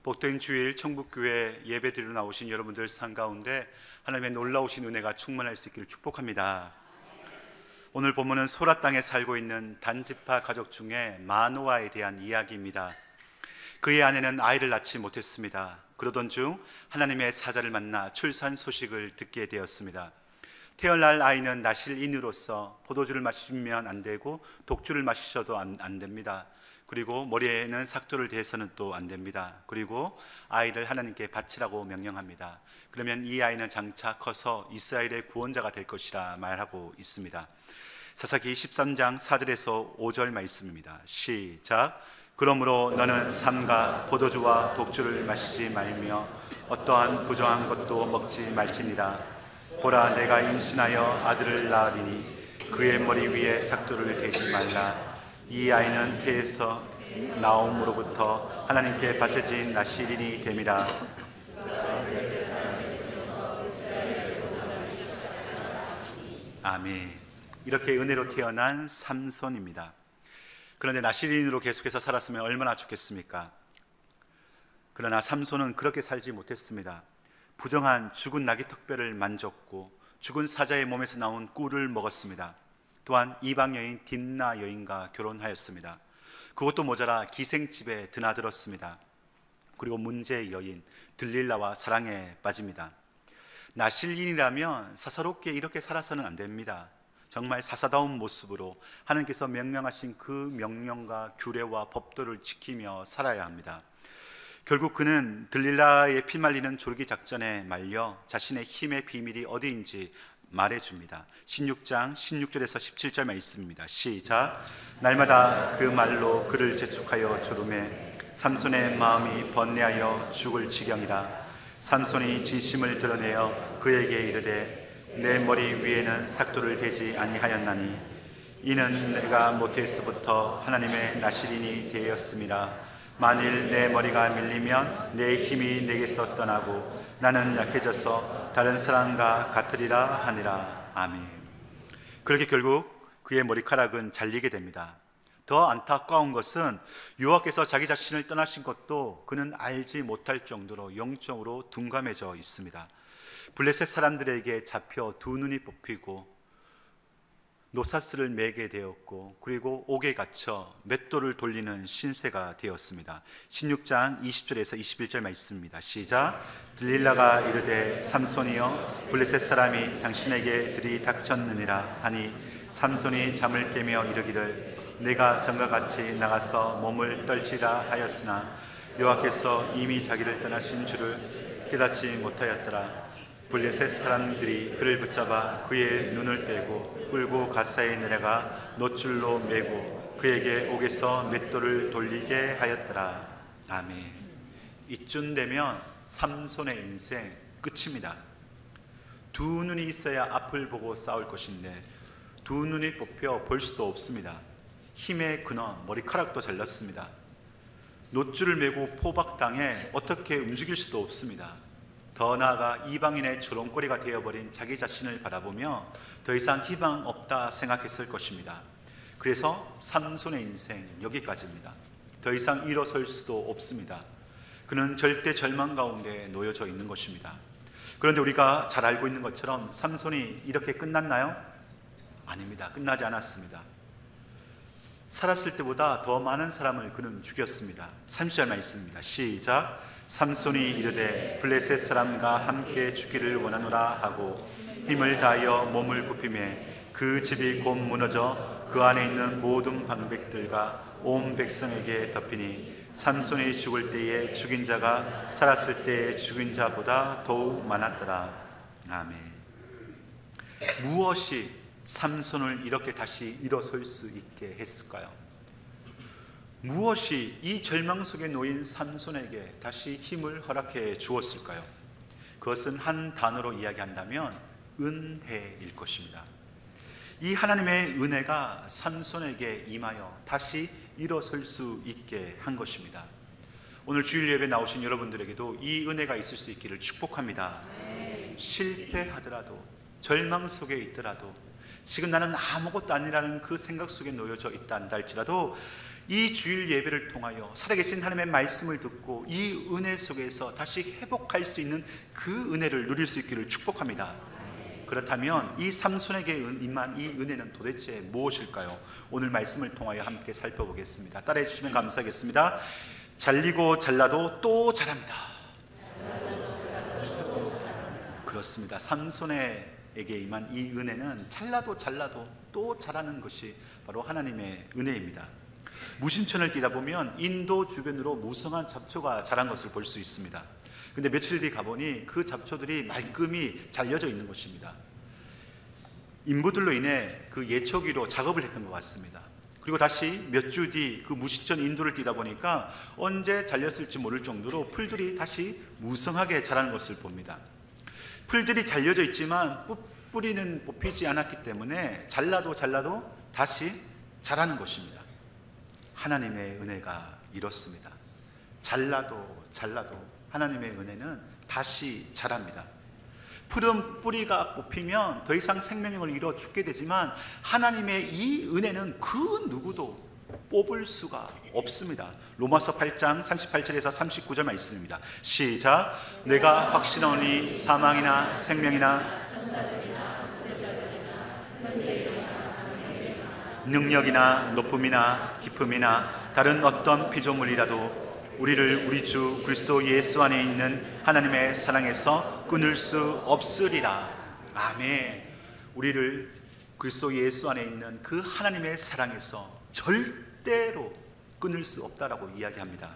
복된 주일 청북교회 예배드리러 나오신 여러분들 상 가운데 하나님의 놀라우신 은혜가 충만할 수 있기를 축복합니다. 오늘 본문은 소라 땅에 살고 있는 단지파 가족 중에 마노아에 대한 이야기입니다. 그의 아내는 아이를 낳지 못했습니다. 그러던 중 하나님의 사자를 만나 출산 소식을 듣게 되었습니다. 태어날 아이는 나실인으로서 포도주를 마시면 안 되고 독주를 마시셔도 안 됩니다. 그리고 머리에는 삭도를 대서는 또 안 됩니다. 그리고 아이를 하나님께 바치라고 명령합니다. 그러면 이 아이는 장차 커서 이스라엘의 구원자가 될 것이라 말하고 있습니다. 사사기 13장 4절에서 5절 말씀입니다. 시작. 그러므로 너는 삼가 포도주와 독주를 마시지 말며 어떠한 부정한 것도 먹지 말지니라. 보라, 내가 임신하여 아들을 낳으리니 그의 머리 위에 삭도를 대지 말라. 이 아이는 태에서 나옴으로부터 하나님께 바쳐진 나실인이 됨이라. 아멘. 이렇게 은혜로 태어난 삼손입니다. 그런데 나실인으로 계속해서 살았으면 얼마나 좋겠습니까? 그러나 삼손은 그렇게 살지 못했습니다. 부정한 죽은 나귀 턱뼈를 만졌고 죽은 사자의 몸에서 나온 꿀을 먹었습니다. 또한 이방 여인 딥나 여인과 결혼하였습니다. 그것도 모자라 기생집에 드나들었습니다. 그리고 문제의 여인 들릴라와 사랑에 빠집니다. 나실인이라면 사사롭게 이렇게 살아서는 안 됩니다. 정말 사사다운 모습으로 하나님께서 명령하신 그 명령과 규례와 법도를 지키며 살아야 합니다. 결국 그는 들릴라의 피말리는 조르기 작전에 말려 자신의 힘의 비밀이 어디인지 말해줍니다. 16장 16절에서 17절 말씀입니다. 시작. 날마다 그 말로 그를 재촉하여 조르매 삼손의 마음이 번뇌하여 죽을 지경이라. 삼손이 진심을 드러내어 그에게 이르되 내 머리 위에는 삭도를 대지 아니하였나니 이는 내가 모태에서부터 하나님의 나실인이 되었음이라. 만일 내 머리가 밀리면 내 힘이 내게서 떠나고 나는 약해져서 다른 사람과 같으리라 하니라. 아멘. 그렇게 결국 그의 머리카락은 잘리게 됩니다. 더 안타까운 것은 여호와께서 자기 자신을 떠나신 것도 그는 알지 못할 정도로 영적으로 둔감해져 있습니다. 블레셋 사람들에게 잡혀 두 눈이 뽑히고 노사스를 매게 되었고 그리고 옥에 갇혀 맷돌을 돌리는 신세가 되었습니다. 16장 20절에서 21절 말씀입니다. 시작. 들릴라가 이르되 삼손이여 블레셋 사람이 당신에게 들이닥쳤느니라 하니 삼손이 잠을 깨며 이르기를 내가 전과 같이 나가서 몸을 떨치라 하였으나 여호와께서 이미 자기를 떠나신 줄을 깨닫지 못하였더라. 블레셋 사람들이 그를 붙잡아 그의 눈을 떼고 끌고 가사에 내려가 놋줄로 매고 그에게 옥에서 맷돌을 돌리게 하였더라. 아멘. 이쯤 되면 삼손의 인생 끝입니다. 두 눈이 있어야 앞을 보고 싸울 것인데 두 눈이 뽑혀 볼 수도 없습니다. 힘의 근원, 머리카락도 잘렸습니다. 놋줄을 매고 포박당해 어떻게 움직일 수도 없습니다. 더 나아가 이방인의 조롱거리가 되어버린 자기 자신을 바라보며 더 이상 희망 없다 생각했을 것입니다. 그래서 삼손의 인생 여기까지입니다. 더 이상 일어설 수도 없습니다. 그는 절대 절망 가운데 놓여져 있는 것입니다. 그런데 우리가 잘 알고 있는 것처럼 삼손이 이렇게 끝났나요? 아닙니다. 끝나지 않았습니다. 살았을 때보다 더 많은 사람을 그는 죽였습니다. 30절 말씀입니다. 시작. 삼손이 이르되 블레셋 사람과 함께 죽기를 원하노라 하고 힘을 다하여 몸을 굽히매 그 집이 곧 무너져 그 안에 있는 모든 방백들과 온 백성에게 덮이니 삼손이 죽을 때에 죽인 자가 살았을 때에 죽인 자보다 더욱 많았더라. 아멘. 무엇이 삼손을 이렇게 다시 일어설 수 있게 했을까요? 무엇이 이 절망 속에 놓인 삼손에게 다시 힘을 허락해 주었을까요? 그것은 한 단어로 이야기한다면 은혜일 것입니다. 이 하나님의 은혜가 삼손에게 임하여 다시 일어설 수 있게 한 것입니다. 오늘 주일 예배 나오신 여러분들에게도 이 은혜가 있을 수 있기를 축복합니다. 실패하더라도 절망 속에 있더라도 지금 나는 아무것도 아니라는 그 생각 속에 놓여져 있다 할지라도 이 주일 예배를 통하여 살아계신 하나님의 말씀을 듣고 이 은혜 속에서 다시 회복할 수 있는 그 은혜를 누릴 수 있기를 축복합니다. 그렇다면 이 삼손에게 임한 이 은혜는 도대체 무엇일까요? 오늘 말씀을 통하여 함께 살펴보겠습니다. 따라해 주시면 감사하겠습니다. 잘리고 잘라도 또 잘합니다. 그렇습니다. 삼손에게 임한 이 은혜는 잘라도 잘라도 또 잘하는 것이 바로 하나님의 은혜입니다. 무심천을 뛰다 보면 인도 주변으로 무성한 잡초가 자란 것을 볼 수 있습니다. 근데 며칠 뒤 가보니 그 잡초들이 말끔히 잘려져 있는 것입니다. 인부들로 인해 그 예초기로 작업을 했던 것 같습니다. 그리고 다시 몇 주 뒤 그 무심천 인도를 뛰다 보니까 언제 잘렸을지 모를 정도로 풀들이 다시 무성하게 자라는 것을 봅니다. 풀들이 잘려져 있지만 뿌리는 뽑히지 않았기 때문에 잘라도 다시 자라는 것입니다. 하나님의 은혜가 이렇습니다. 잘라도 하나님의 은혜는 다시 자랍니다. 푸른 뿌리가 뽑히면 더 이상 생명력을 잃어 죽게 되지만 하나님의 이 은혜는 그 누구도 뽑을 수가 없습니다. 로마서 8장 38절에서 39절 말씀입니다. 시작. 내가 확신하오니 사망이나 생명이나 능력이나 높음이나 깊음이나 다른 어떤 피조물이라도 우리를 우리 주 그리스도 예수 안에 있는 하나님의 사랑에서 끊을 수 없으리라. 아멘. 우리를 그리스도 예수 안에 있는 그 하나님의 사랑에서 절대로 끊을 수 없다라고 이야기합니다.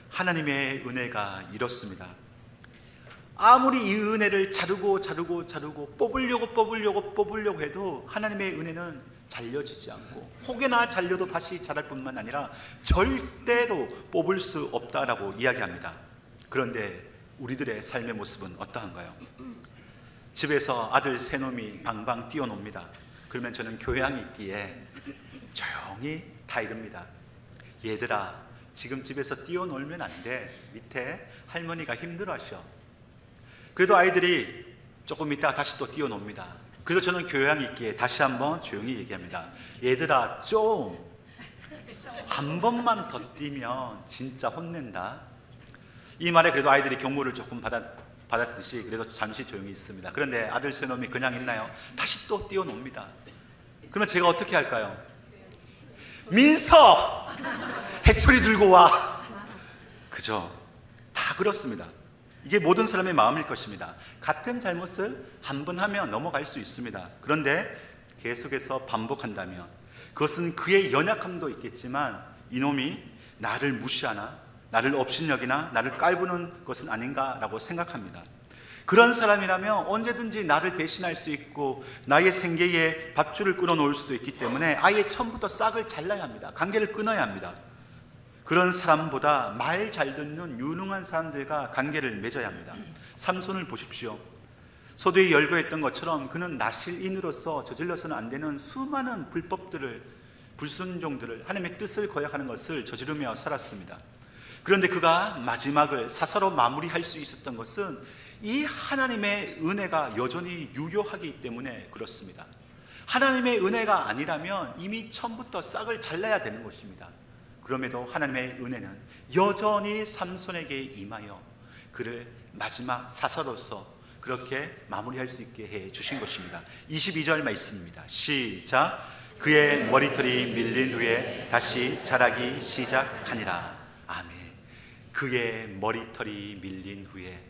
하나님의 은혜가 이렇습니다. 아무리 이 은혜를 자르고 뽑으려고 해도 하나님의 은혜는 잘려지지 않고 혹여나 잘려도 다시 자랄 뿐만 아니라 절대로 뽑을 수 없다라고 이야기합니다. 그런데 우리들의 삶의 모습은 어떠한가요? 집에서 아들 세 놈이 방방 뛰어놉니다. 그러면 저는 교양이 있기에 조용히 다 이릅니다. 얘들아, 지금 집에서 뛰어놀면 안 돼. 밑에 할머니가 힘들어하셔. 그래도 아이들이 조금 있다가 다시 또 뛰어놉니다. 그래서 저는 교양이 있기에 다시 한번 조용히 얘기합니다. 얘들아, 좀 한 번만 더 뛰면 진짜 혼낸다. 이 말에 그래도 아이들이 경고를 조금 받았듯이 그래도 잠시 조용히 있습니다. 그런데 아들 세 놈이 그냥 있나요? 다시 또 뛰어놉니다. 그러면 제가 어떻게 할까요? 민서! 해초리 들고 와! 그죠? 다 그렇습니다. 이게 모든 사람의 마음일 것입니다. 같은 잘못을 한 번 하면 넘어갈 수 있습니다. 그런데 계속해서 반복한다면 그것은 그의 연약함도 있겠지만 이놈이 나를 무시하나, 나를 업신여기나, 나를 깔보는 것은 아닌가라고 생각합니다. 그런 사람이라면 언제든지 나를 배신할 수 있고 나의 생계에 밧줄을 끊어놓을 수도 있기 때문에 아예 처음부터 싹을 잘라야 합니다. 관계를 끊어야 합니다. 그런 사람보다 말 잘 듣는 유능한 사람들과 관계를 맺어야 합니다. 삼손을 보십시오. 소도에 열거했던 것처럼 그는 나실인으로서 저질러서는 안 되는 수많은 불순종들을 하나님의 뜻을 거역하는 것을 저지르며 살았습니다. 그런데 그가 마지막을 사사로 마무리할 수 있었던 것은 이 하나님의 은혜가 여전히 유효하기 때문에 그렇습니다. 하나님의 은혜가 아니라면 이미 처음부터 싹을 잘라야 되는 것입니다. 그럼에도 하나님의 은혜는 여전히 삼손에게 임하여 그를 마지막 사사로서 그렇게 마무리할 수 있게 해 주신 것입니다. 22절 말씀입니다. 시작. 그의 머리털이 밀린 후에 다시 자라기 시작하니라. 아멘. 그의 머리털이 밀린 후에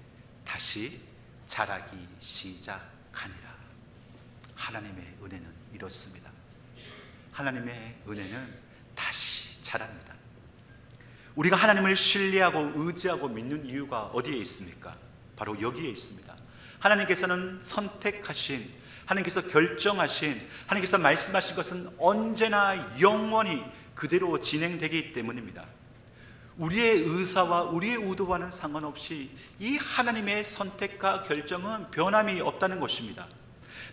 다시 자라기 시작하니라. 하나님의 은혜는 이렇습니다. 하나님의 은혜는 다시 자랍니다. 우리가 하나님을 신뢰하고 의지하고 믿는 이유가 어디에 있습니까? 바로 여기에 있습니다. 하나님께서는 선택하신, 하나님께서 결정하신, 하나님께서 말씀하신 것은 언제나 영원히 그대로 진행되기 때문입니다. 우리의 의사와 우리의 의도와는 상관없이 이 하나님의 선택과 결정은 변함이 없다는 것입니다.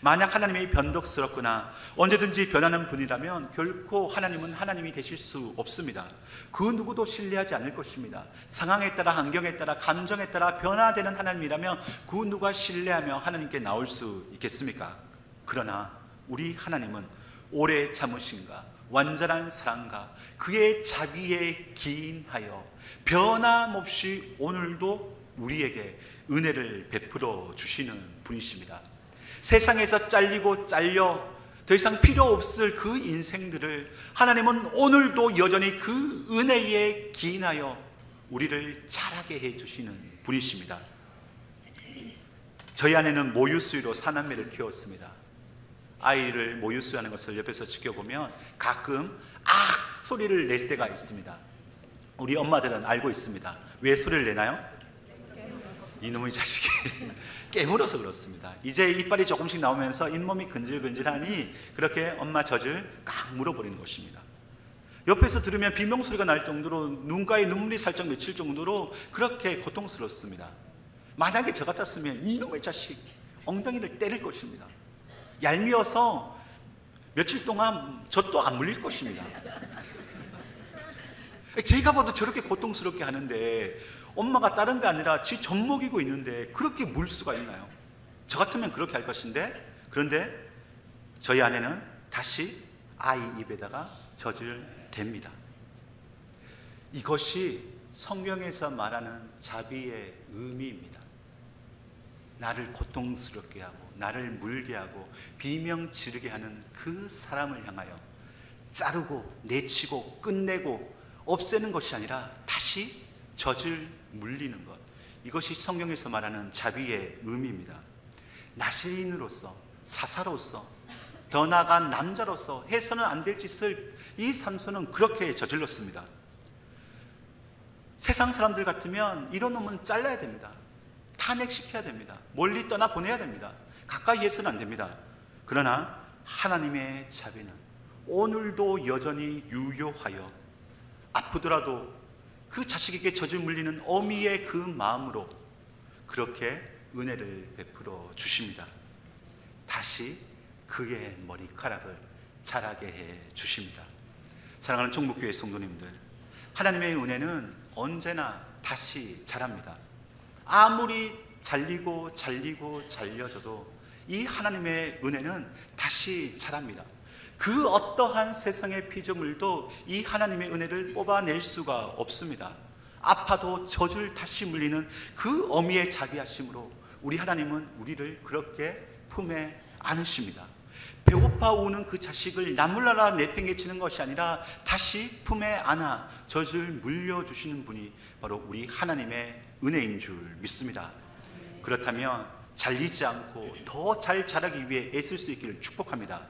만약 하나님이 변덕스럽거나 언제든지 변하는 분이라면 결코 하나님은 하나님이 되실 수 없습니다. 그 누구도 신뢰하지 않을 것입니다. 상황에 따라, 환경에 따라, 감정에 따라 변화되는 하나님이라면 그 누가 신뢰하며 하나님께 나올 수 있겠습니까? 그러나 우리 하나님은 오래 참으심과 완전한 사랑과 그의 자비에 기인하여 변함없이 오늘도 우리에게 은혜를 베풀어 주시는 분이십니다. 세상에서 잘리고 잘려 더 이상 필요 없을 그 인생들을 하나님은 오늘도 여전히 그 은혜에 기인하여 우리를 자라게 해주시는 분이십니다. 저희 아내는 모유수유로 사남매를 키웠습니다. 아이를 모유수유하는 것을 옆에서 지켜보면 가끔 악 소리를 낼 때가 있습니다. 우리 엄마들은 알고 있습니다. 왜 소리를 내나요? 이놈의 자식이 깨물어서 그렇습니다. 이제 이빨이 조금씩 나오면서 잇몸이 근질근질하니 그렇게 엄마 젖을 깍 물어버리는 것입니다. 옆에서 들으면 비명소리가 날 정도로 눈가에 눈물이 살짝 맺힐 정도로 그렇게 고통스럽습니다. 만약에 저 같았으면 이놈의 자식 엉덩이를 때릴 것입니다. 얄미워서 며칠 동안 젖도 안 물릴 것입니다. 제가 봐도 저렇게 고통스럽게 하는데 엄마가 다른 게 아니라 지 젖 먹이고 있는데 그렇게 물 수가 있나요? 저 같으면 그렇게 할 것인데, 그런데 저희 아내는 다시 아이 입에다가 젖을 댑니다. 이것이 성경에서 말하는 자비의 의미입니다. 나를 고통스럽게 하고 나를 물게 하고 비명 지르게 하는 그 사람을 향하여 자르고 내치고 끝내고 없애는 것이 아니라 다시 젖을 물리는 것, 이것이 성경에서 말하는 자비의 의미입니다. 나시인으로서, 사사로서, 더 나아간 남자로서 해서는 안 될 짓을 이 삼손은 그렇게 저질렀습니다. 세상 사람들 같으면 이런 놈은 잘라야 됩니다. 탄핵시켜야 됩니다. 멀리 떠나보내야 됩니다. 가까이 해서는 안 됩니다. 그러나 하나님의 자비는 오늘도 여전히 유효하여 아프더라도 그 자식에게 젖을 물리는 어미의 그 마음으로 그렇게 은혜를 베풀어 주십니다. 다시 그의 머리카락을 자라게 해 주십니다. 사랑하는 종목교회 성도님들, 하나님의 은혜는 언제나 다시 자랍니다. 아무리 잘리고 잘려져도 이 하나님의 은혜는 다시 자랍니다. 그 어떠한 세상의 피조물도 이 하나님의 은혜를 뽑아낼 수가 없습니다. 아파도 젖을 다시 물리는 그 어미의 자비하심으로 우리 하나님은 우리를 그렇게 품에 안으십니다. 배고파 우는 그 자식을 나물나라 내팽개치는 것이 아니라 다시 품에 안아 젖을 물려주시는 분이 바로 우리 하나님의 은혜인 줄 믿습니다. 그렇다면 잘리지 않고 더 잘 자라기 위해 애쓸 수 있기를 축복합니다.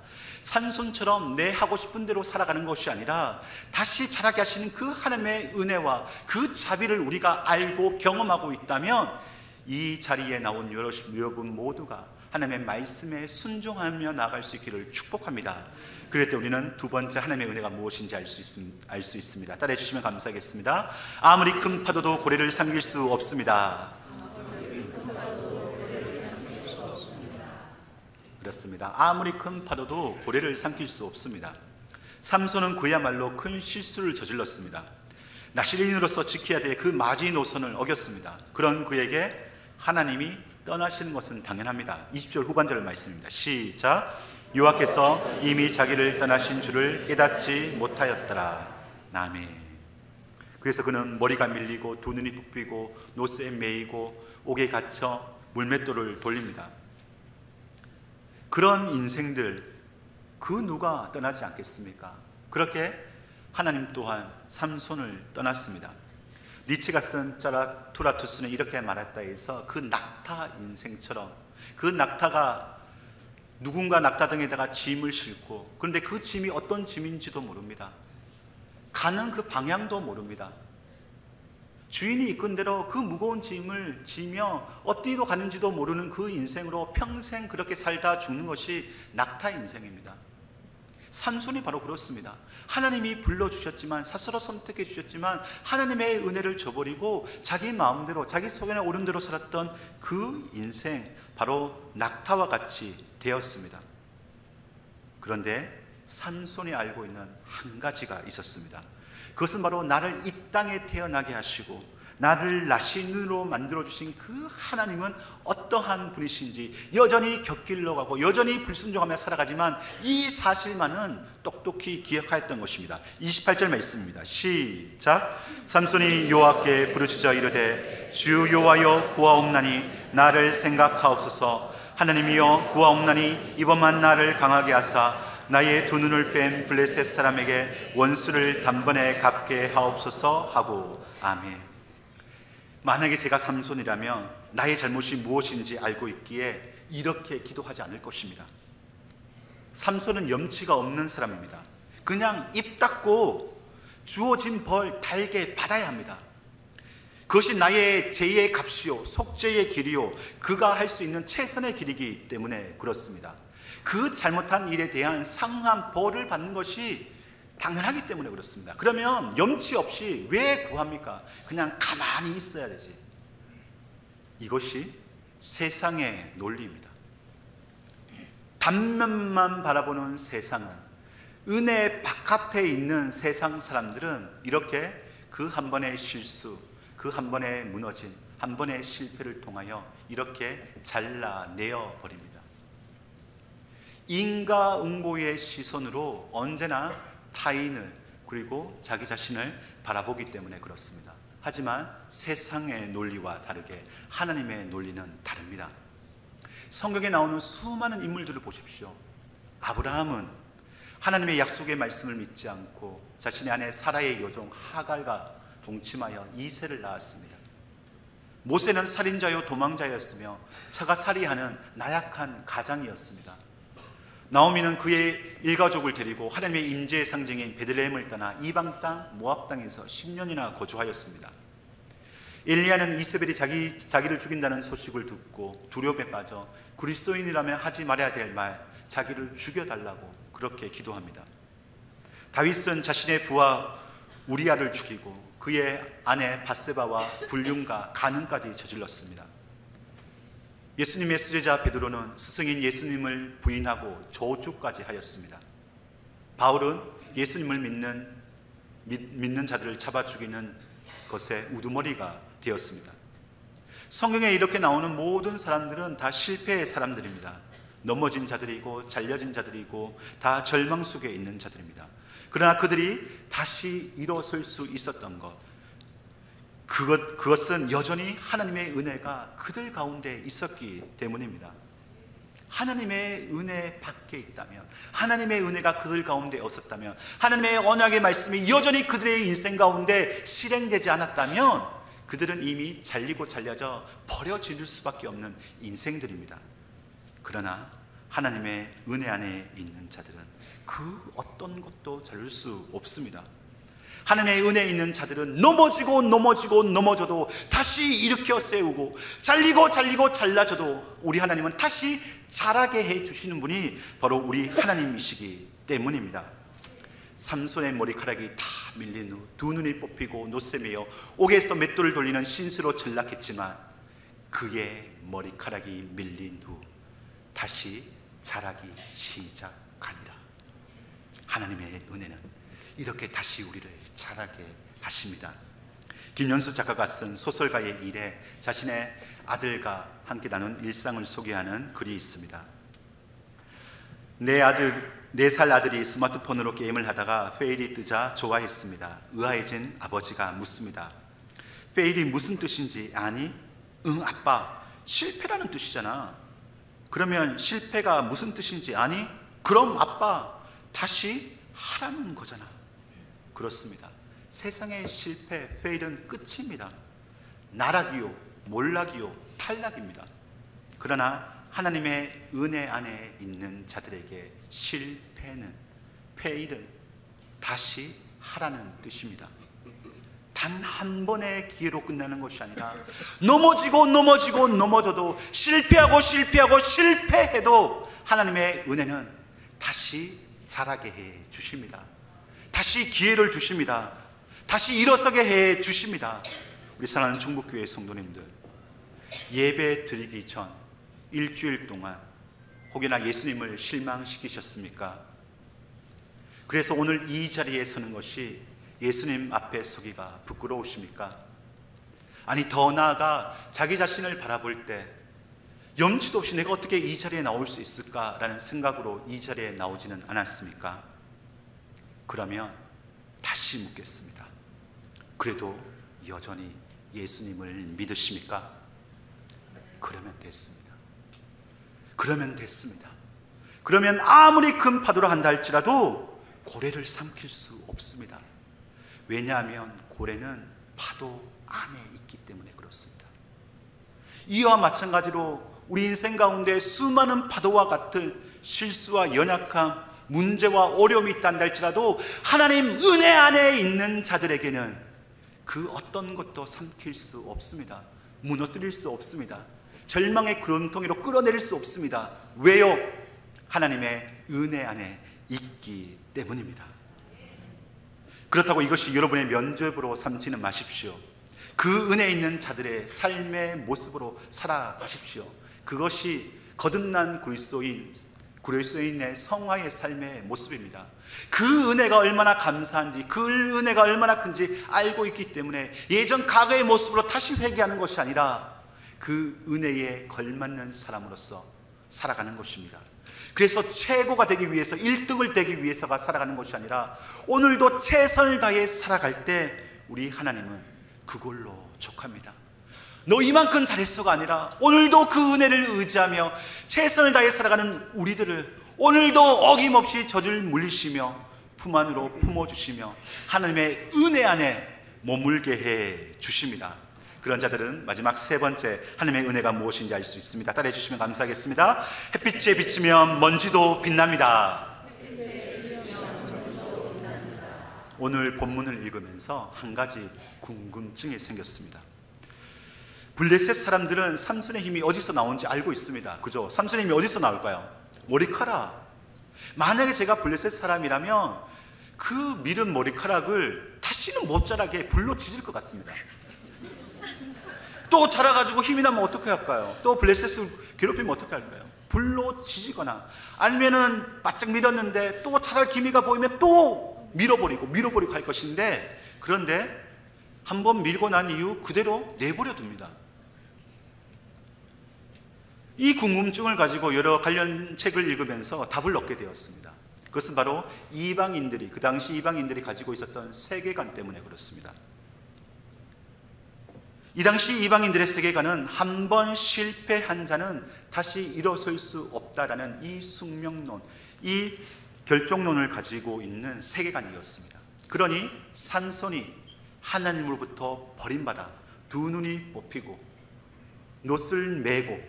삼손처럼 내 하고 싶은 대로 살아가는 것이 아니라 다시 자라게 하시는 그 하나님의 은혜와 그 자비를 우리가 알고 경험하고 있다면 이 자리에 나온 여러분 모두가 하나님의 말씀에 순종하며 나아갈 수 있기를 축복합니다. 그럴 때 우리는 두 번째 하나님의 은혜가 무엇인지 알 수 있습니다. 따라해 주시면 감사하겠습니다. 아무리 큰 파도도 고래를 삼킬 수 없습니다. 그렇습니다. 아무리 큰 파도도 고래를 삼킬 수 없습니다. 삼손은 그야말로 큰 실수를 저질렀습니다. 나시린으로서 지켜야 될 그 마지노선을 어겼습니다. 그런 그에게 하나님이 떠나시는 것은 당연합니다. 20절 후반절 말씀입니다. 시작. 여호와께서 이미 자기를 떠나신 줄을 깨닫지 못하였더라. 아멘. 그래서 그는 머리가 밀리고 두 눈이 부비고 노스에 매이고 옥에 갇혀 물맷돌을 돌립니다. 그런 인생들 그 누가 떠나지 않겠습니까? 그렇게 하나님 또한 삼손을 떠났습니다. 니츠가 쓴 짜라투라투스는 이렇게 말했다 해서 그 낙타 인생처럼 그 낙타가 누군가 낙타 등에다가 짐을 싣고, 그런데 그 짐이 어떤 짐인지도 모릅니다. 가는 그 방향도 모릅니다. 주인이 이끈 대로 그 무거운 짐을 지며 어디로 가는지도 모르는 그 인생으로 평생 그렇게 살다 죽는 것이 낙타 인생입니다. 삼손이 바로 그렇습니다. 하나님이 불러주셨지만, 스스로 선택해 주셨지만 하나님의 은혜를 저버리고 자기 마음대로 자기 속에는 옳은 대로 살았던 그 인생, 바로 낙타와 같이 되었습니다. 그런데 삼손이 알고 있는 한 가지가 있었습니다. 그것은 바로 나를 이 땅에 태어나게 하시고 나를 나신으로 만들어주신 그 하나님은 어떠한 분이신지 여전히 곁길로 가고 여전히 불순종하며 살아가지만 이 사실만은 똑똑히 기억하였던 것입니다. 28절 말씀입니다. 시작. 삼손이 여호와께 부르짖어 이르되 주 여호와여 구하옵나니 나를 생각하옵소서. 하나님이여 구하옵나니 이번만 나를 강하게 하사 나의 두 눈을 뺀 블레셋 사람에게 원수를 단번에 갚게 하옵소서 하고. 아멘. 만약에 제가 삼손이라면 나의 잘못이 무엇인지 알고 있기에 이렇게 기도하지 않을 것입니다. 삼손은 염치가 없는 사람입니다. 그냥 입 닫고 주어진 벌 달게 받아야 합니다. 그것이 나의 죄의 값이요 속죄의 길이요 그가 할 수 있는 최선의 길이기 때문에 그렇습니다. 그 잘못한 일에 대한 상한 벌을 받는 것이 당연하기 때문에 그렇습니다. 그러면 염치 없이 왜 구합니까? 그냥 가만히 있어야 되지. 이것이 세상의 논리입니다. 단면만 바라보는 세상은, 은혜 바깥에 있는 세상 사람들은 이렇게 그 한 번의 실수, 그 한 번의 무너진, 한 번의 실패를 통하여 이렇게 잘라내어 버립니다. 인과응보의 시선으로 언제나 타인을 그리고 자기 자신을 바라보기 때문에 그렇습니다. 하지만 세상의 논리와 다르게 하나님의 논리는 다릅니다. 성경에 나오는 수많은 인물들을 보십시오. 아브라함은 하나님의 약속의 말씀을 믿지 않고 자신의 아내 사라의 여종 하갈과 동침하여 이세를 낳았습니다. 모세는 살인자요 도망자였으며 차가 살이하는 나약한 가장이었습니다. 나오미는 그의 일가족을 데리고 하나님의 임재의 상징인 베들레헴을 떠나 이방 땅 모압 땅에서 10년이나 거주하였습니다. 엘리야는 이세벨이 자기를 죽인다는 소식을 듣고 두려움에 빠져 그리스도인이라면 하지 말아야 될 말, 자기를 죽여달라고 그렇게 기도합니다. 다윗은 자신의 부하 우리아를 죽이고 그의 아내 밧세바와 불륜과 간음까지 저질렀습니다. 예수님의 수제자 베드로는 스승인 예수님을 부인하고 저주까지 하였습니다. 바울은 예수님을 믿는 자들을 잡아 죽이는 것에 우두머리가 되었습니다. 성경에 이렇게 나오는 모든 사람들은 다 실패의 사람들입니다. 넘어진 자들이고 잘려진 자들이고 다 절망 속에 있는 자들입니다. 그러나 그들이 다시 일어설 수 있었던 것, 그것은 여전히 하나님의 은혜가 그들 가운데 있었기 때문입니다. 하나님의 은혜 밖에 있다면, 하나님의 은혜가 그들 가운데 없었다면, 하나님의 언약의 말씀이 여전히 그들의 인생 가운데 실행되지 않았다면 그들은 이미 잘리고 잘려져 버려질 수밖에 없는 인생들입니다. 그러나 하나님의 은혜 안에 있는 자들은 그 어떤 것도 자를 수 없습니다. 하나님의 은혜에 있는 자들은 넘어져도 다시 일으켜 세우고, 잘리고 잘라져도 우리 하나님은 다시 자라게 해 주시는 분이 바로 우리 하나님이시기 때문입니다. 삼손의 머리카락이 다 밀린 후 두 눈이 뽑히고 노쇠매어 옥에서 맷돌을 돌리는 신수로 전락했지만 그의 머리카락이 밀린 후 다시 자라기 시작하니라. 하나님의 은혜는 이렇게 다시 우리를 자라게 하십니다. 김연수 작가가 쓴 소설가의 일에 자신의 아들과 함께 나눈 일상을 소개하는 글이 있습니다. 4살 아들이 스마트폰으로 게임을 하다가 페일이 뜨자 좋아했습니다. 의아해진 아버지가 묻습니다. 페일이 무슨 뜻인지 아니? 응 아빠, 실패라는 뜻이잖아. 그러면 실패가 무슨 뜻인지 아니? 그럼 아빠, 다시 하라는 거잖아. 그렇습니다. 세상의 실패, 페일은 끝입니다. 나락이요, 몰락이요, 탈락입니다. 그러나 하나님의 은혜 안에 있는 자들에게 실패는, 페일은 다시 하라는 뜻입니다. 단 한 번의 기회로 끝나는 것이 아니라 넘어져도 실패해도 하나님의 은혜는 다시 자라게 해 주십니다. 다시 기회를 주십니다. 다시 일어서게 해 주십니다. 우리 사랑하는 충북교회 성도님들, 예배 드리기 전 일주일 동안 혹여나 예수님을 실망시키셨습니까? 그래서 오늘 이 자리에 서는 것이 예수님 앞에 서기가 부끄러우십니까? 아니, 더 나아가 자기 자신을 바라볼 때 염치도 없이 내가 어떻게 이 자리에 나올 수 있을까라는 생각으로 이 자리에 나오지는 않았습니까? 그러면 다시 묻겠습니다. 그래도 여전히 예수님을 믿으십니까? 그러면 됐습니다. 그러면 됐습니다. 그러면 아무리 큰 파도를 한다 할지라도 고래를 삼킬 수 없습니다. 왜냐하면 고래는 파도 안에 있기 때문에 그렇습니다. 이와 마찬가지로 우리 인생 가운데 수많은 파도와 같은 실수와 연약함, 문제와 어려움이 있다 할지라도 하나님 은혜 안에 있는 자들에게는 그 어떤 것도 삼킬 수 없습니다. 무너뜨릴 수 없습니다. 절망의 구렁텅이로 끌어내릴 수 없습니다. 왜요? 하나님의 은혜 안에 있기 때문입니다. 그렇다고 이것이 여러분의 면접으로 삼지는 마십시오. 그 은혜 있는 자들의 삶의 모습으로 살아가십시오. 그것이 거듭난 그리스도인의 성화의 삶의 모습입니다. 그 은혜가 얼마나 감사한지, 그 은혜가 얼마나 큰지 알고 있기 때문에 예전 과거의 모습으로 다시 회개하는 것이 아니라 그 은혜에 걸맞는 사람으로서 살아가는 것입니다. 그래서 최고가 되기 위해서, 1등을 되기 위해서가 살아가는 것이 아니라 오늘도 최선을 다해 살아갈 때 우리 하나님은 그걸로 족합니다. 너 이만큼 잘했어가 아니라 오늘도 그 은혜를 의지하며 최선을 다해 살아가는 우리들을 오늘도 어김없이 젖을 물리시며 품 안으로 품어주시며 하나님의 은혜 안에 머물게 해 주십니다. 그런 자들은 마지막 세 번째, 하나님의 은혜가 무엇인지 알 수 있습니다. 따라해 주시면 감사하겠습니다. 햇빛에 비치면 먼지도 빛납니다. 오늘 본문을 읽으면서 한 가지 궁금증이 생겼습니다. 블레셋 사람들은 삼손의 힘이 어디서 나오는지 알고 있습니다. 그죠? 삼손의 힘이 어디서 나올까요? 머리카락. 만약에 제가 블레셋 사람이라면 그 밀은 머리카락을 다시는 못 자라게 불로 지질 것 같습니다. 또 자라가지고 힘이 나면 어떻게 할까요? 또 블레셋을 괴롭히면 어떻게 할까요? 불로 지지거나 아니면은 바짝 밀었는데 또 자랄 기미가 보이면 또 밀어버리고 할 것인데, 그런데 한번 밀고 난 이후 그대로 내버려 둡니다. 이 궁금증을 가지고 여러 관련 책을 읽으면서 답을 얻게 되었습니다. 그것은 바로 이방인들이, 그 당시 이방인들이 가지고 있었던 세계관 때문에 그렇습니다. 이 당시 이방인들의 세계관은 한 번 실패한 자는 다시 일어설 수 없다라는 이 숙명론, 이 결정론을 가지고 있는 세계관이었습니다. 그러니 삼손이 하나님으로부터 버림받아 두 눈이 뽑히고 놋을 메고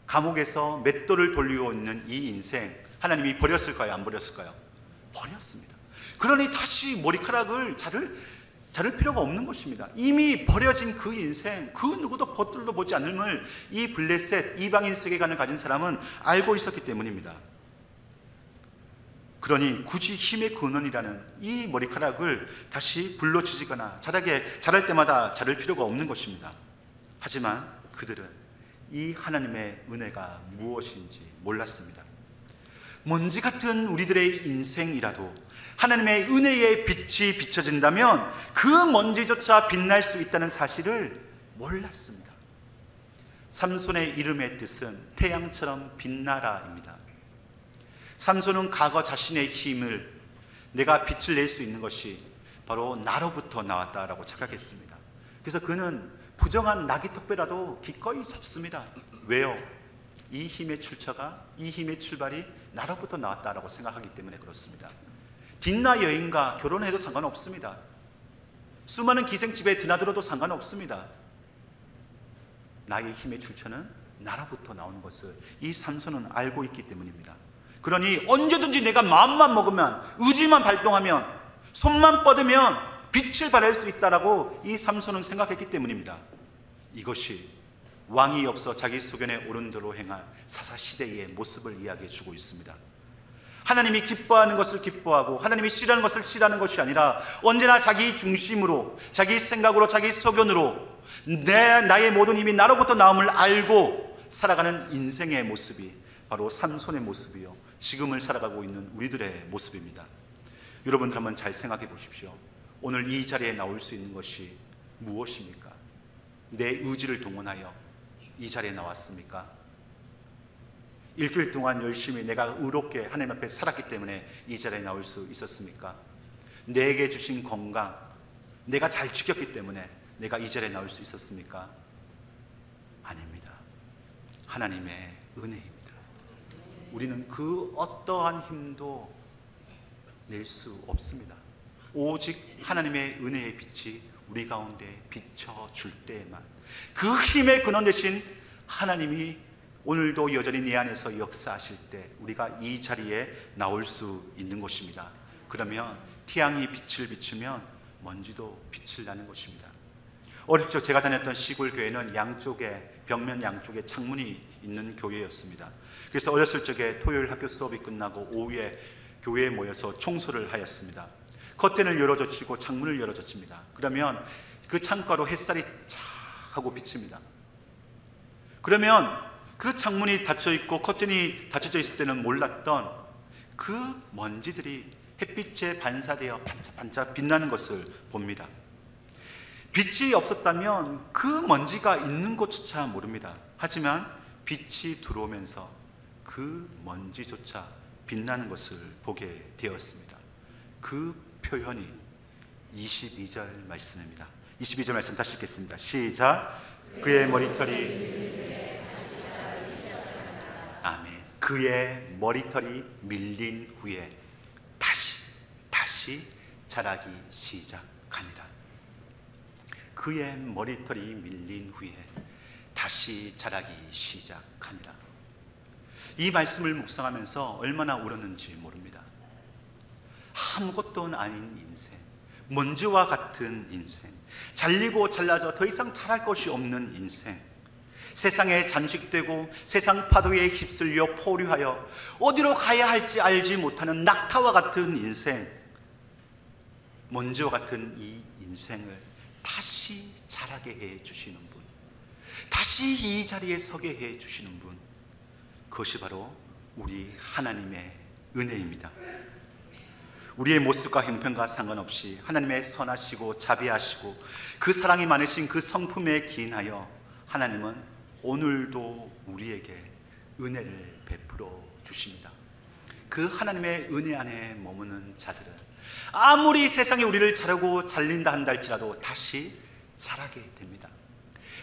감옥에서 맷돌을 돌리고 있는 이 인생, 하나님이 버렸을까요? 안 버렸을까요? 버렸습니다. 그러니 다시 머리카락을 자를 필요가 없는 것입니다. 이미 버려진 그 인생, 그 누구도 겉들도 보지 않음을 이 블레셋 이방인 세계관을 가진 사람은 알고 있었기 때문입니다. 그러니 굳이 힘의 근원이라는 이 머리카락을 다시 불로 지지거나 자랄 때마다 자를 필요가 없는 것입니다. 하지만 그들은 이 하나님의 은혜가 무엇인지 몰랐습니다. 먼지 같은 우리들의 인생이라도 하나님의 은혜의 빛이 비춰진다면 그 먼지조차 빛날 수 있다는 사실을 몰랐습니다. 삼손의 이름의 뜻은 태양처럼 빛나라입니다. 삼손은 과거 자신의 힘을, 내가 빛을 낼 수 있는 것이 바로 나로부터 나왔다라고 착각했습니다. 그래서 그는 부정한 낙이 턱배라도 기꺼이 잡습니다. 왜요? 이 힘의 출처가, 이 힘의 출발이 나로부터 나왔다라고 생각하기 때문에 그렇습니다. 딘나 여인과 결혼해도 상관없습니다. 수많은 기생집에 드나들어도 상관없습니다. 나의 힘의 출처는 나로부터 나오는 것을 이 삼손은 알고 있기 때문입니다. 그러니 언제든지 내가 마음만 먹으면, 의지만 발동하면, 손만 뻗으면 빛을 발할 수 있다라고 이 삼손은 생각했기 때문입니다. 이것이 왕이 없어 자기 소견에 오른 대로 행한 사사시대의 모습을 이야기해 주고 있습니다. 하나님이 기뻐하는 것을 기뻐하고 하나님이 싫어하는 것을 싫어하는 것이 아니라 언제나 자기 중심으로, 자기 생각으로, 자기 소견으로 나의 모든 힘이 나로부터 나옴을 알고 살아가는 인생의 모습이 바로 삼손의 모습이요, 지금을 살아가고 있는 우리들의 모습입니다. 여러분들 한번 잘 생각해 보십시오. 오늘 이 자리에 나올 수 있는 것이 무엇입니까? 내 의지를 동원하여 이 자리에 나왔습니까? 일주일 동안 열심히 내가 의롭게 하나님 앞에 살았기 때문에 이 자리에 나올 수 있었습니까? 내게 주신 건강, 내가 잘 지켰기 때문에 내가 이 자리에 나올 수 있었습니까? 아닙니다. 하나님의 은혜입니다. 우리는 그 어떠한 힘도 낼 수 없습니다. 오직 하나님의 은혜의 빛이 우리 가운데 비춰줄 때에만, 그 힘의 근원 되신 하나님이 오늘도 여전히 내 안에서 역사하실 때 우리가 이 자리에 나올 수 있는 것입니다. 그러면 태양이 빛을 비추면 먼지도 빛을 나는 것입니다. 어릴 적 제가 다녔던 시골 교회는 양쪽에, 벽면 양쪽에 창문이 있는 교회였습니다. 그래서 어렸을 적에 토요일 학교 수업이 끝나고 오후에 교회에 모여서 청소를 하였습니다. 커튼을 열어젖히고 창문을 열어젖힙니다. 그러면 그 창가로 햇살이 쫙 하고 비칩니다. 그러면 그 창문이 닫혀있고 커튼이 닫혀져 있을 때는 몰랐던 그 먼지들이 햇빛에 반사되어 반짝반짝 빛나는 것을 봅니다. 빛이 없었다면 그 먼지가 있는 것조차 모릅니다. 하지만 빛이 들어오면서 그 먼지조차 빛나는 것을 보게 되었습니다. 그 표현이 22절 말씀입니다. 22절 말씀 다시 읽겠습니다. 시작. 그의 머리털이, 아멘, 그의 머리털이 밀린 후에 다시 자라기 시작하니라. 그의 머리털이 밀린 후에 다시 자라기 시작하니라. 이 말씀을 묵상하면서 얼마나 울었는지 모릅니다. 아무것도 아닌 인생, 먼지와 같은 인생, 잘리고 잘라져 더 이상 자랄 것이 없는 인생, 세상에 잠식되고 세상 파도에 휩쓸려 포류하여 어디로 가야 할지 알지 못하는 낙타와 같은 인생, 먼지와 같은 이 인생을 다시 자라게 해 주시는 분, 다시 이 자리에 서게 해 주시는 분, 그것이 바로 우리 하나님의 은혜입니다. 우리의 모습과 형편과 상관없이 하나님의 선하시고 자비하시고 그 사랑이 많으신 그 성품에 기인하여 하나님은 오늘도 우리에게 은혜를 베풀어 주십니다. 그 하나님의 은혜 안에 머무는 자들은 아무리 세상이 우리를 자르고 잘린다 한다 할지라도 다시 자라게 됩니다.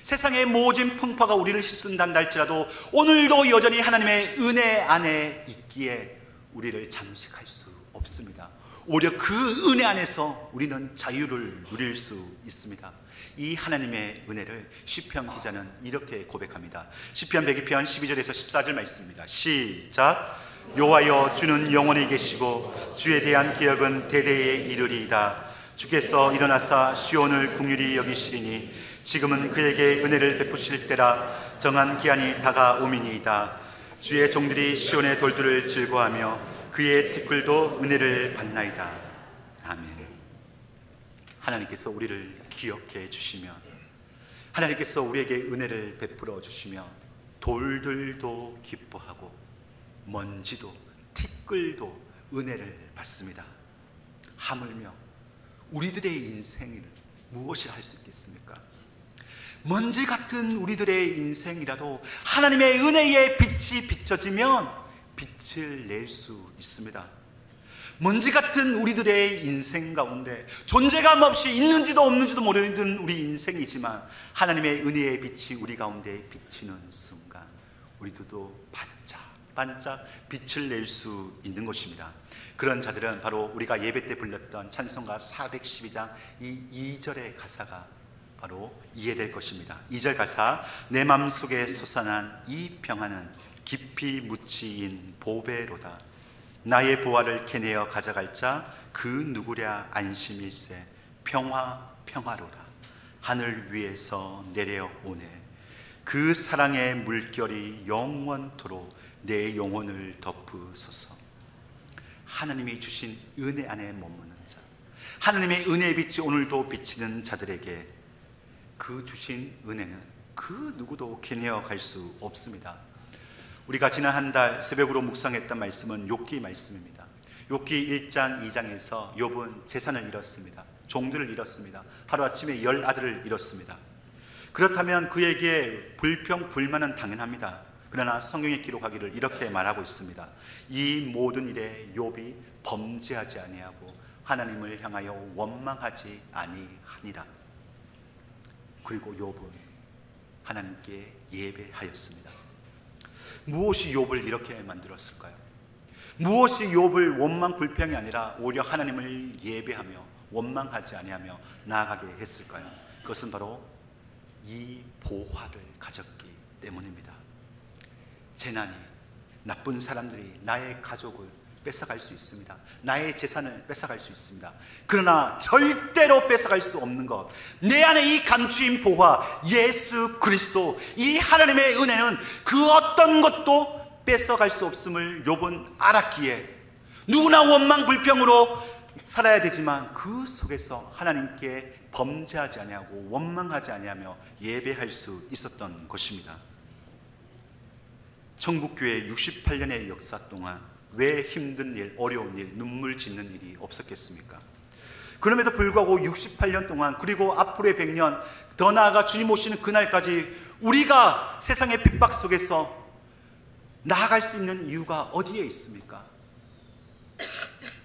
세상의 모진 풍파가 우리를 휩쓴다 한다 할지라도 오늘도 여전히 하나님의 은혜 안에 있기에 우리를 잠식할 수 없습니다. 오히려 그 은혜 안에서 우리는 자유를 누릴 수 있습니다. 이 하나님의 은혜를 시편 기자는 이렇게 고백합니다. 시편 102편 12절에서 14절 말씀입니다. 시작. 여호와여, 주는 영원히 계시고 주에 대한 기억은 대대에 이르리이다. 주께서 일어나사 시온을 긍휼히 여기시리니 지금은 그에게 은혜를 베푸실 때라. 정한 기한이 다가오미니이다. 주의 종들이 시온의 돌들을 즐거워하며 그의 티끌도 은혜를 받나이다. 아멘. 하나님께서 우리를 기억해 주시면, 하나님께서 우리에게 은혜를 베풀어 주시면 돌들도 기뻐하고 먼지도 티끌도 은혜를 받습니다. 하물며 우리들의 인생을 무엇이 할 수 있겠습니까? 먼지 같은 우리들의 인생이라도 하나님의 은혜의 빛이 비춰지면 빛을 낼 수 있습니다. 먼지 같은 우리들의 인생 가운데 존재감 없이 있는지도 없는지도 모르는 우리 인생이지만 하나님의 은혜의 빛이 우리 가운데 비치는 순간 우리들도 반짝반짝 빛을 낼 수 있는 것입니다. 그런 자들은 바로 우리가 예배 때 불렀던 찬송가 412장 이 2절의 가사가 바로 이해될 것입니다. 2절 가사. 내 맘속에 솟아난 이 평안은 깊이 묻히인 보배로다. 나의 보화를 캐내어 가져갈 자 그 누구랴 안심일세. 평화로다. 하늘 위에서 내려오네. 그 사랑의 물결이 영원토록 내 영혼을 덮으소서. 하나님이 주신 은혜 안에 머무는 자, 하나님의 은혜의 빛이 오늘도 비치는 자들에게 그 주신 은혜는 그 누구도 캐내어 갈 수 없습니다. 우리가 지난 한 달 새벽으로 묵상했던 말씀은 욥기 말씀입니다. 욥기 1장 2장에서 욥은 재산을 잃었습니다. 종들을 잃었습니다. 하루아침에 10 아들을 잃었습니다. 그렇다면 그에게 불평, 불만은 당연합니다. 그러나 성경에 기록하기를 이렇게 말하고 있습니다. 이 모든 일에 욥이 범죄하지 아니하고 하나님을 향하여 원망하지 아니하니라. 그리고 욥은 하나님께 예배하였습니다. 무엇이 욥을 이렇게 만들었을까요? 무엇이 욥을 원망 불평이 아니라 오히려 하나님을 예배하며 원망하지 아니하며 나아가게 했을까요? 그것은 바로 이 보화를 가졌기 때문입니다. 재난이, 나쁜 사람들이 나의 가족을 뺏어갈 수 있습니다. 나의 재산을 뺏어갈 수 있습니다. 그러나 절대로 뺏어갈 수 없는 것, 내 안에 이 감추인 보화 예수 그리스도, 이 하나님의 은혜는 그 어떤 것도 뺏어갈 수 없음을 욥은 알았기에 누구나 원망 불평으로 살아야 되지만 그 속에서 하나님께 범죄하지 아니하고 원망하지 아니하며 예배할 수 있었던 것입니다. 천국교회 68년의 역사 동안 왜 힘든 일, 어려운 일, 눈물 짓는 일이 없었겠습니까? 그럼에도 불구하고 68년 동안, 그리고 앞으로의 100년, 더 나아가 주님 오시는 그날까지 우리가 세상의 핍박 속에서 나아갈 수 있는 이유가 어디에 있습니까?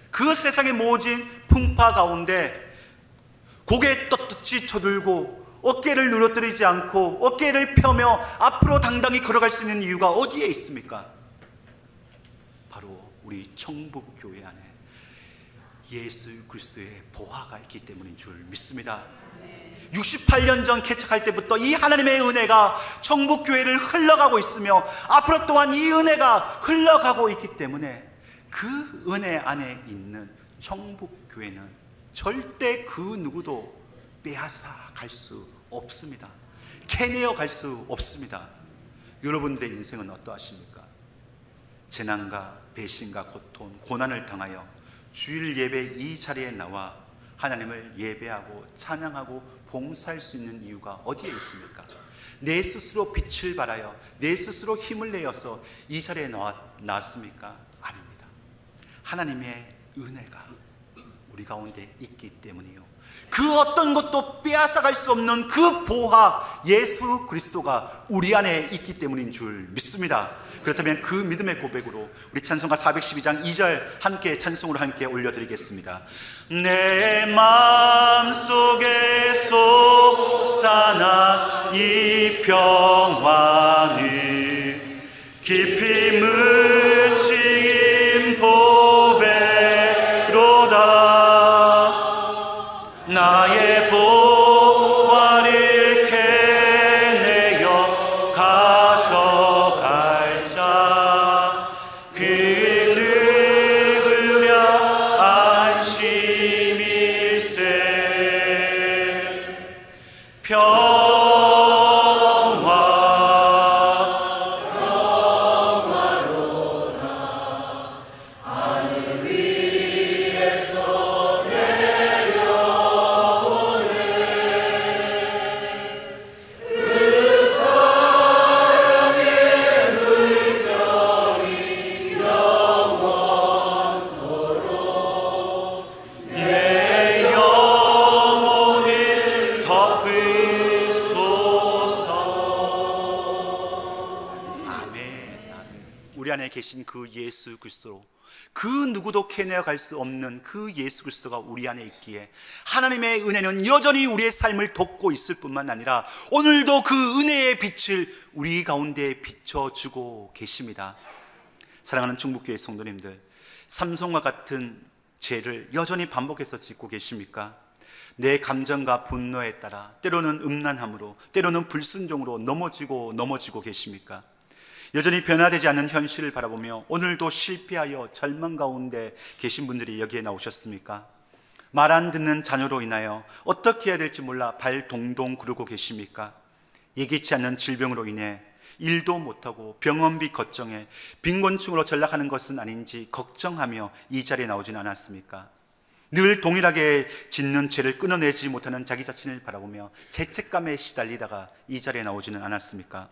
그 세상의 모진 풍파 가운데 고개 떳떳이 쳐들고 어깨를 누러뜨리지 않고 어깨를 펴며 앞으로 당당히 걸어갈 수 있는 이유가 어디에 있습니까? 바로 우리 천국교회 안에 예수 그리스도의 보화가 있기 때문인 줄 믿습니다. 68년 전 개척할 때부터 이 하나님의 은혜가 천국교회를 흘러가고 있으며 앞으로 또한 이 은혜가 흘러가고 있기 때문에 그 은혜 안에 있는 천국교회는 절대 그 누구도 빼앗아 갈 수 없습니다. 캐내어 갈 수 없습니다. 여러분들의 인생은 어떠하십니까? 재난과 배신과 고통, 고난을 당하여 주일 예배 이 자리에 나와 하나님을 예배하고 찬양하고 봉사할 수 있는 이유가 어디에 있습니까? 내 스스로 빛을 발하여 내 스스로 힘을 내어서 이 자리에 나왔습니까? 아닙니다. 하나님의 은혜가 우리 가운데 있기 때문이요, 그 어떤 것도 빼앗아갈 수 없는 그 보화 예수 그리스도가 우리 안에 있기 때문인 줄 믿습니다. 그렇다면 그 믿음의 고백으로 우리 찬송가 412장 2절 함께 찬송으로 함께 올려드리겠습니다. 내 마음속에 솟아나 이 평화는 깊이 묻힌 보배로다. 나의 보화를 캐내어 가져갈 자, 그 누구랴 안심일세. 계신 그 예수 그리스도, 그 누구도 캐내어 갈 수 없는 그 예수 그리스도가 우리 안에 있기에 하나님의 은혜는 여전히 우리의 삶을 돕고 있을 뿐만 아니라 오늘도 그 은혜의 빛을 우리 가운데 비춰주고 계십니다. 사랑하는 충북교회 성도님들, 삼손과 같은 죄를 여전히 반복해서 짓고 계십니까? 내 감정과 분노에 따라 때로는 음란함으로, 때로는 불순종으로 넘어지고 계십니까? 여전히 변화되지 않는 현실을 바라보며 오늘도 실패하여 절망 가운데 계신 분들이 여기에 나오셨습니까? 말 안 듣는 자녀로 인하여 어떻게 해야 될지 몰라 발 동동 구르고 계십니까? 예기치 않는 질병으로 인해 일도 못하고 병원비 걱정에 빈곤층으로 전락하는 것은 아닌지 걱정하며 이 자리에 나오진 않았습니까? 늘 동일하게 짓는 죄를 끊어내지 못하는 자기 자신을 바라보며 죄책감에 시달리다가 이 자리에 나오지는 않았습니까?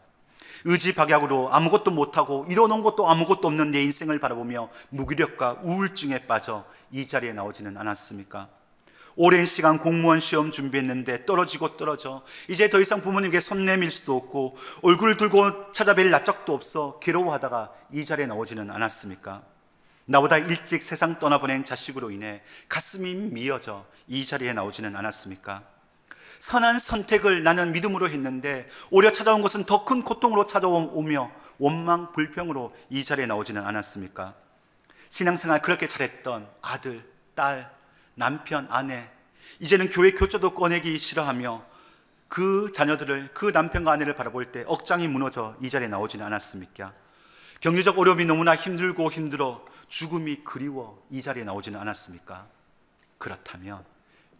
의지박약으로 아무것도 못하고 이뤄놓은 것도 아무것도 없는 내 인생을 바라보며 무기력과 우울증에 빠져 이 자리에 나오지는 않았습니까? 오랜 시간 공무원 시험 준비했는데 떨어지고 떨어져 이제 더 이상 부모님께 손 내밀 수도 없고 얼굴을 들고 찾아뵐 낯짝도 없어 괴로워하다가 이 자리에 나오지는 않았습니까? 나보다 일찍 세상 떠나보낸 자식으로 인해 가슴이 미어져 이 자리에 나오지는 않았습니까? 선한 선택을 나는 믿음으로 했는데 오히려 찾아온 것은 더 큰 고통으로 찾아오며 원망 불평으로 이 자리에 나오지는 않았습니까? 신앙생활 그렇게 잘했던 아들, 딸, 남편, 아내, 이제는 교회 교조도 꺼내기 싫어하며 그 자녀들을, 그 남편과 아내를 바라볼 때 억장이 무너져 이 자리에 나오지는 않았습니까? 경제적 어려움이 너무나 힘들고 힘들어 죽음이 그리워 이 자리에 나오지는 않았습니까? 그렇다면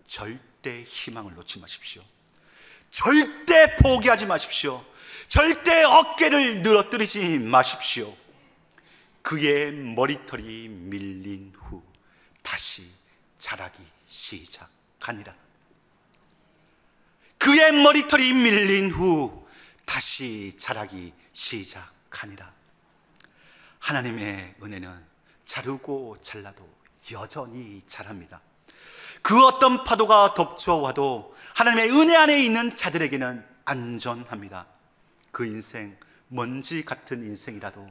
절대 희망을 놓지 마십시오. 절대 포기하지 마십시오. 절대 어깨를 늘어뜨리지 마십시오. 그의 머리털이 밀린 후 다시 자라기 시작하니라. 그의 머리털이 밀린 후 다시 자라기 시작하니라. 하나님의 은혜는 자르고 잘라도 여전히 자랍니다. 그 어떤 파도가 덮쳐와도 하나님의 은혜 안에 있는 자들에게는 안전합니다. 그 인생, 먼지 같은 인생이라도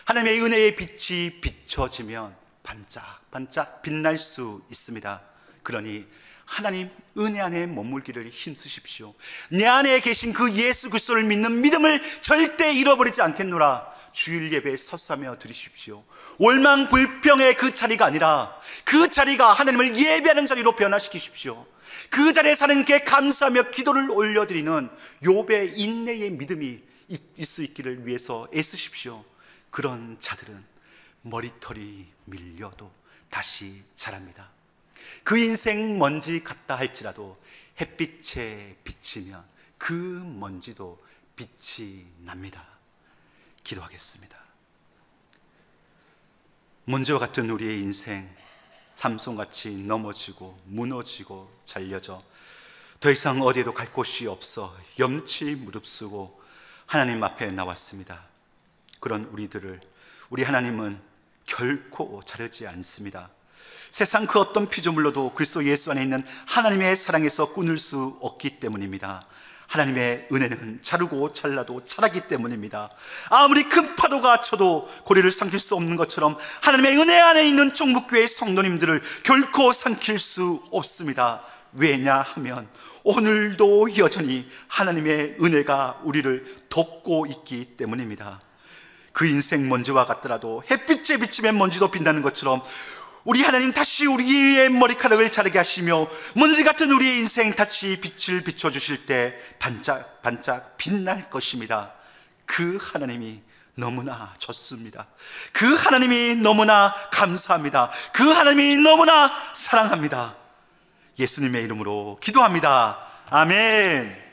하나님의 은혜의 빛이 비춰지면 반짝반짝 빛날 수 있습니다. 그러니 하나님 은혜 안에 머물기를 힘쓰십시오. 내 안에 계신 그 예수 그리스도를 믿는 믿음을 절대 잃어버리지 않겠노라. 주일 예배에 서싸며 드리십시오. 월망 불평의 그 자리가 아니라 그 자리가 하나님을 예배하는 자리로 변화시키십시오. 그 자리에 하나님께 감사하며 기도를 올려드리는 욥의 인내의 믿음이 있을 수 있기를 위해서 애쓰십시오. 그런 자들은 머리털이 밀려도 다시 자랍니다. 그 인생 먼지 같다 할지라도 햇빛에 비치면 그 먼지도 빛이 납니다. 기도하겠습니다. 먼지와 같은 우리의 인생, 삼손같이 넘어지고 무너지고 잘려져 더 이상 어디에도 갈 곳이 없어 염치 무릅쓰고 하나님 앞에 나왔습니다. 그런 우리 하나님은 결코 자르지 않습니다. 세상 그 어떤 피조물로도 그리스도 예수 안에 있는 하나님의 사랑에서 끊을 수 없기 때문입니다. 하나님의 은혜는 자르고 잘라도 자라기 때문입니다. 아무리 큰 파도가 쳐도 고리를 삼킬 수 없는 것처럼 하나님의 은혜 안에 있는 종북교회의 성도님들을 결코 삼킬 수 없습니다. 왜냐하면 오늘도 여전히 하나님의 은혜가 우리를 돕고 있기 때문입니다. 그 인생 먼지와 같더라도 햇빛에 비치면 먼지도 빛나는 것처럼 우리 하나님 다시 우리의 머리카락을 자르게 하시며 먼지 같은 우리의 인생 다시 빛을 비춰주실 때 반짝반짝 빛날 것입니다. 그 하나님이 너무나 좋습니다. 그 하나님이 너무나 감사합니다. 그 하나님이 너무나 사랑합니다. 예수님의 이름으로 기도합니다. 아멘.